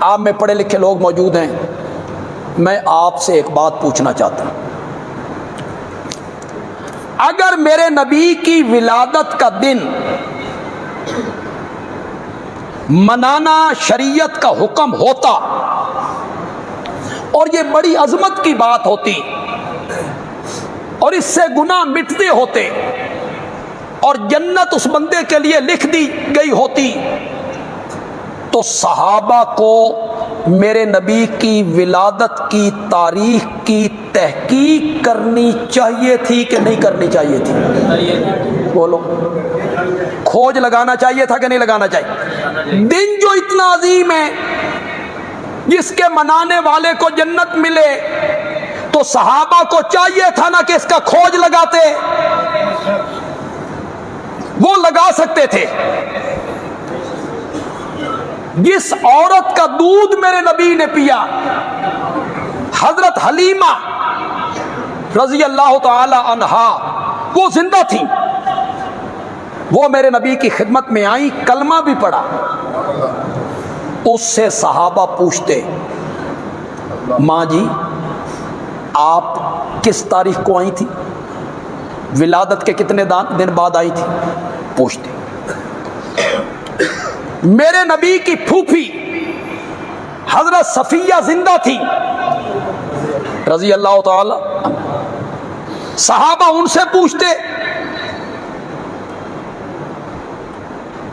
آپ میں پڑھے لکھے لوگ موجود ہیں، میں آپ سے ایک بات پوچھنا چاہتا ہوں، اگر میرے نبی کی ولادت کا دن منانا شریعت کا حکم ہوتا اور یہ بڑی عظمت کی بات ہوتی اور اس سے گناہ مٹتے ہوتے اور جنت اس بندے کے لیے لکھ دی گئی ہوتی، تو صحابہ کو میرے نبی کی ولادت کی تاریخ کی تحقیق کرنی چاہیے تھی کہ نہیں کرنی چاہیے تھی؟ بولو، کھوج لگانا چاہیے تھا کہ نہیں لگانا چاہیے؟ دن جو اتنا عظیم ہے جس کے منانے والے کو جنت ملے، تو صحابہ کو چاہیے تھا نا کہ اس کا کھوج لگاتے، وہ لگا سکتے تھے۔ جس عورت کا دودھ میرے نبی نے پیا، حضرت حلیمہ رضی اللہ تعالی عنہا، وہ زندہ تھی، وہ میرے نبی کی خدمت میں آئی، کلمہ بھی پڑھا۔ اس سے صحابہ پوچھتے، ماں جی آپ کس تاریخ کو آئی تھی؟ ولادت کے کتنے دن بعد آئی تھی؟ پوچھتے۔ میرے نبی کی پھوپھی حضرت صفیہ زندہ تھی رضی اللہ تعالی، صحابہ ان سے پوچھتے۔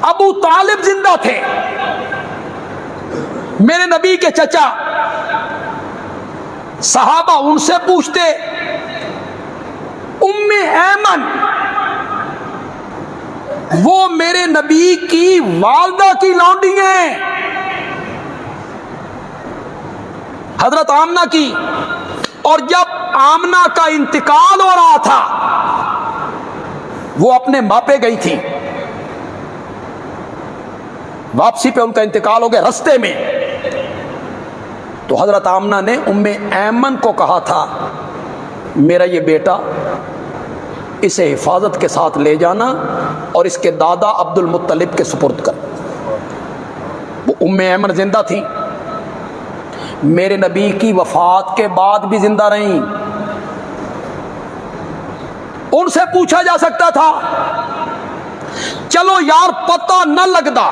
ابو طالب زندہ تھے، میرے نبی کے چچا، صحابہ ان سے پوچھتے۔ ام ایمن، وہ میرے نبی کی والدہ کی لونڈی ہیں، حضرت آمنہ کی، اور جب آمنہ کا انتقال ہو رہا تھا وہ اپنے ماپے گئی تھی، واپسی پہ ان کا انتقال ہو گیا رستے میں، تو حضرت آمنہ نے ام ایمن کو کہا تھا میرا یہ بیٹا اسے حفاظت کے ساتھ لے جانا اور اس کے دادا عبد المطلب کے سپرد کر۔ وہ ام ایمن زندہ تھی، میرے نبی کی وفات کے بعد بھی زندہ رہیں، ان سے پوچھا جا سکتا تھا۔ چلو یار پتہ نہ لگتا،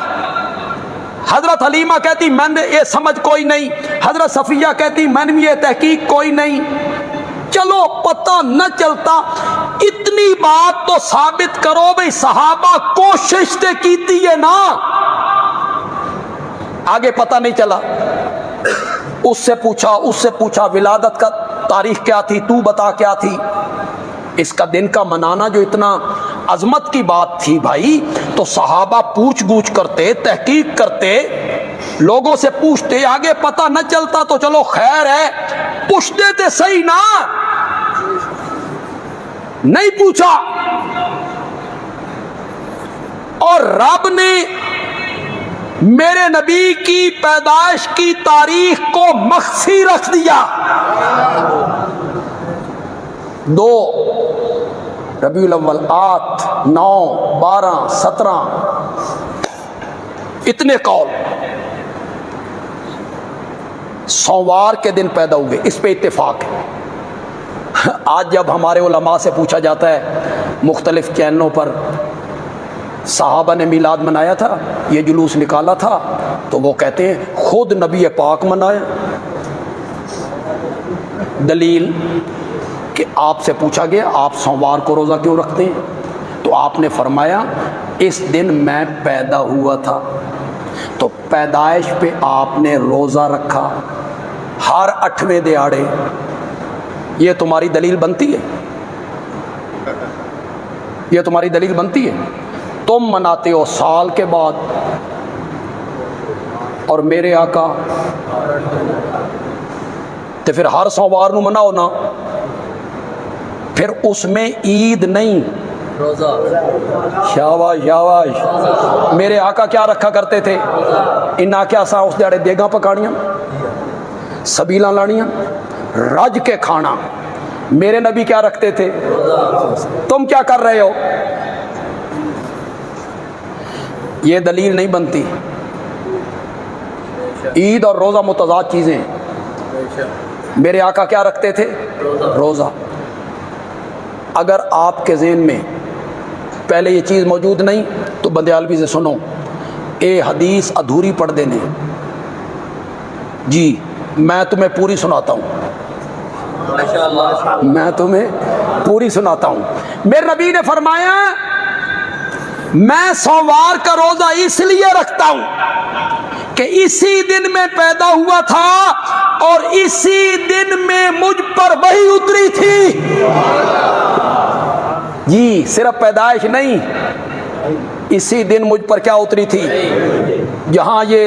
حضرت حلیمہ کہتی میں نے یہ سمجھ کوئی نہیں، حضرت صفیہ کہتی میں نے یہ تحقیق کوئی نہیں، چلو پتہ نہ چلتا، اتنی بات تو ثابت کرو بھئی صحابہ کوشش تے کیتی ہے نا، آگے پتہ نہیں چلا۔ اس سے پوچھا ولادت کا تاریخ کیا تھی، تو بتا کیا تھی؟ اس کا دن کا منانا جو اتنا عظمت کی بات تھی بھائی، تو صحابہ پوچھ گوچھ کرتے، تحقیق کرتے، لوگوں سے پوچھتے، آگے پتہ نہ چلتا تو چلو خیر ہے، پوچھ دیتے صحیح نا، نہیں پوچھا، اور رب نے میرے نبی کی پیدائش کی تاریخ کو مخفی رکھ دیا۔ 2 ربیع الاول، 8، 9، 12، 17، اتنے قول، سوموار کے دن پیدا ہوئے، اس پہ اتفاق ہے۔ آج جب ہمارے علماء سے پوچھا جاتا ہے مختلف چینلوں پر صحابہ نے میلاد منایا تھا، یہ جلوس نکالا تھا، تو وہ کہتے ہیں خود نبی پاک منایا۔ دلیل کہ آپ سے پوچھا گیا آپ سوموار کو روزہ کیوں رکھتے ہیں؟ تو آپ نے فرمایا اس دن میں پیدا ہوا تھا، تو پیدائش پہ آپ نے روزہ رکھا ہر 8ویں دہاڑے۔ یہ تمہاری دلیل بنتی ہے؟ یہ تمہاری دلیل بنتی ہے؟ تم مناتے ہو سال کے بعد، اور میرے آقا تو پھر ہر سوموار نو مناؤ نا، پھر اس میں عید نہیں روزہ۔ شاباش شاباش، میرے آقا کیا رکھا کرتے تھے؟ ان آکیا سا اس دیہڑے دیگاں پکاڑیاں، سبیلاں لانیاں، رج کے کھانا۔ میرے نبی کیا رکھتے تھے؟ تم کیا کر رہے ہو؟ یہ دلیل نہیں بنتی۔ عید اور روزہ متضاد چیزیں ہیں. میرے آقا کیا رکھتے تھے؟ روزہ. اگر آپ کے ذہن میں پہلے یہ چیز موجود نہیں تو بندیالوی سے سنو، اے حدیث ادھوری پڑھ دینے. جی میں تمہیں پوری سناتا ہوں، میں تمہیں پوری سناتا ہوں. میرے نبی نے فرمایا میں سوموار کا روزہ اس لیے رکھتا ہوں کہ اسی دن میں پیدا ہوا تھا اور اسی دن میں مجھ پر وحی اتری تھی. جی صرف پیدائش نہیں، اسی دن مجھ پر کیا اتری تھی. جہاں یہ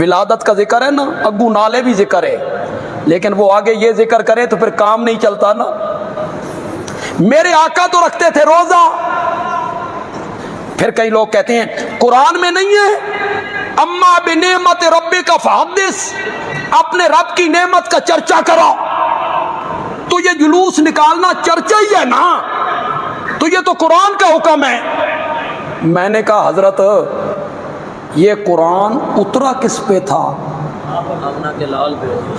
ولادت کا ذکر ہے نا، اگو نالے بھی ذکر ہے، لیکن وہ آگے یہ ذکر کرے تو پھر کام نہیں چلتا نا. میرے آقا تو رکھتے تھے روزہ. پھر کئی لوگ کہتے ہیں قرآن میں نہیں ہے اما بنعمت ربک فحدث، اپنے رب کی نعمت کا چرچا کرو. تو یہ جلوس نکالنا چرچا ہی ہے نا، تو یہ تو قرآن کا حکم ہے. میں نے کہا حضرت یہ قرآن اترا کس پہ تھا؟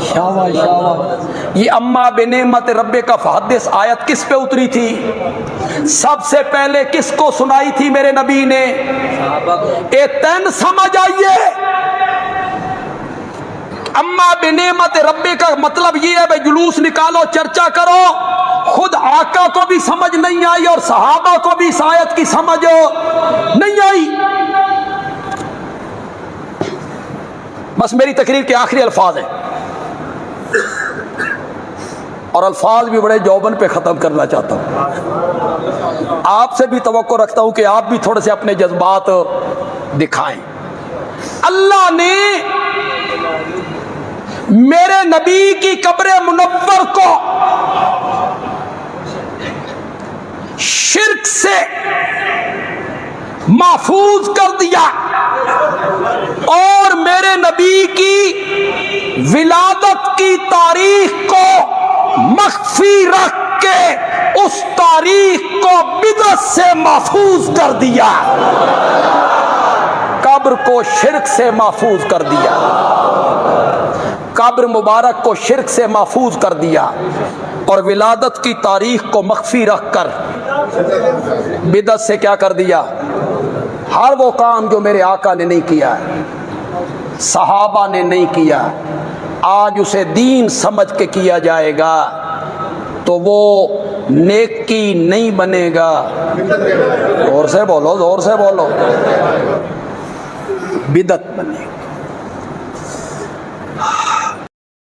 شاباش شاباش. یہ اما بنعمت ربک فحدث آیت کس پہ اتری تھی؟ سب سے پہلے کس کو سنائی تھی میرے نبی نے؟ اے تین سمجھ آئیے. اما بنعمت ربک کا مطلب یہ ہے بھائی جلوس نکالو، چرچا کرو. خود آقا کو بھی سمجھ نہیں آئی اور صحابہ کو بھی اس آیت کی سمجھ نہیں آئی. بس میری تقریر کے آخری الفاظ ہیں اور الفاظ بھی بڑے جوبن پہ ختم کرنا چاہتا ہوں. آپ سے بھی توقع رکھتا ہوں کہ آپ بھی تھوڑے سے اپنے جذبات دکھائیں. اللہ نے میرے نبی کی قبر منور کو شرک سے محفوظ کر دیا اور میرے نبی کی ولادت کی تاریخ کو مخفی رکھ کے اس تاریخ کو بدعت سے محفوظ کر دیا. قبر کو شرک سے محفوظ کر دیا، قبر مبارک کو شرک سے محفوظ کر دیا اور ولادت کی تاریخ کو مخفی رکھ کر بدعت سے کیا کر دیا؟ ہر وہ کام جو میرے آقا نے نہیں کیا، صحابہ نے نہیں کیا، آج اسے دین سمجھ کے کیا جائے گا تو وہ نیکی نہیں بنے گا. زور سے بولو، زور سے بولو. بدعت بنے گا.